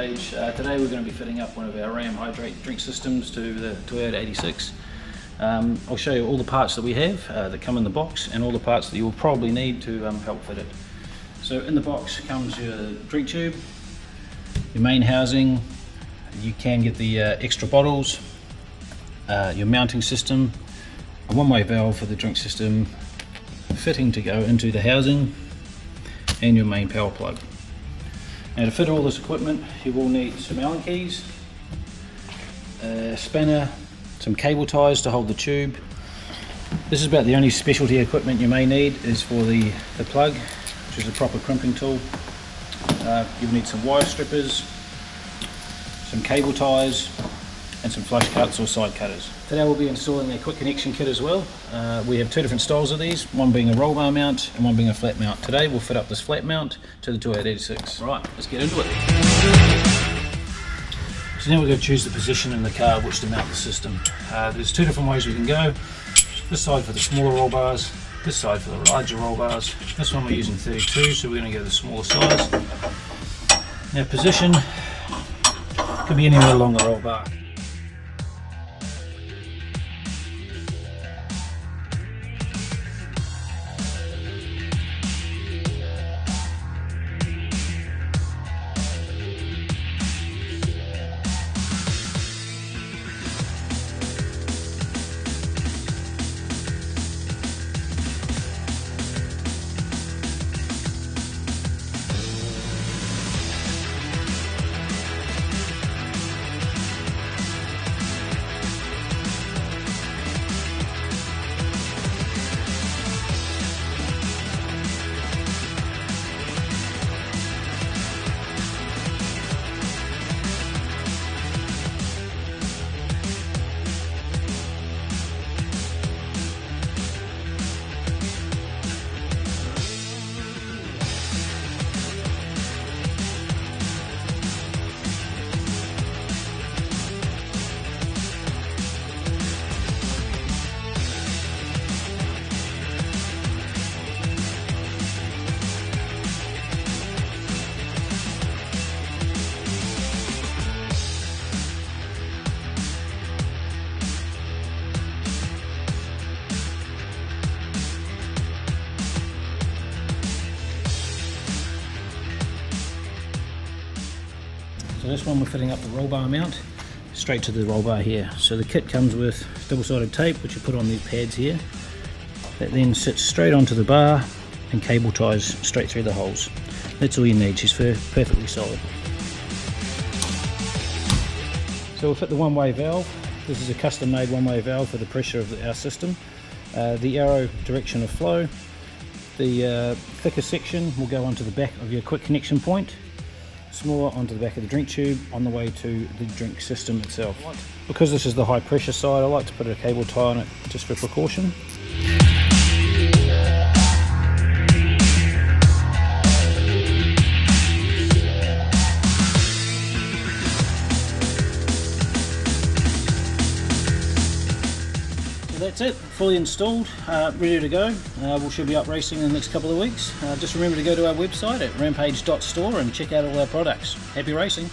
Rampage. Today we're going to be fitting up one of our RamHydrate drink systems to the Toyota 86. I'll show you all the parts that we have that come in the box and all the parts that you will probably need to help fit it. So in the box comes your drink tube, your main housing, you can get the extra bottles, your mounting system, a one-way valve for the drink system, fitting to go into the housing, and your main power plug. Now to fit all this equipment you will need some Allen keys, a spanner, some cable ties to hold the tube. This is about the only specialty equipment you may need is for the plug, which is a proper crimping tool. You'll need some wire strippers, some cable ties, and some flush cuts or side cutters. Today we'll be installing a quick connection kit as well. We have two different styles of these, one being a roll bar mount and one being a flat mount. Today we'll fit up this flat mount to the Toyota 86. Right, let's get into it. So now we're going to choose the position in the car which to mount the system. There's two different ways we can go. This side for the smaller roll bars, this side for the larger roll bars. This one we're using 32, so we're going to go the smaller size. Now position could be anywhere along the roll bar. So this one we're fitting up the roll bar mount straight to the roll bar here. So the kit comes with double-sided tape which you put on these pads here. That then sits straight onto the bar and cable ties straight through the holes. That's all you need, she's perfectly solid. So we'll fit the one-way valve. This is a custom-made one-way valve for the pressure of our system. The arrow direction of flow. The thicker section will go onto the back of your quick connection point. Smaller onto the back of the drink tube on the way to the drink system itself. Because this is the high pressure side, I like to put a cable tie on it just for precaution. That's it, fully installed, ready to go. We should be up racing in the next couple of weeks. Just remember to go to our website at rampage.store and check out all our products. Happy racing!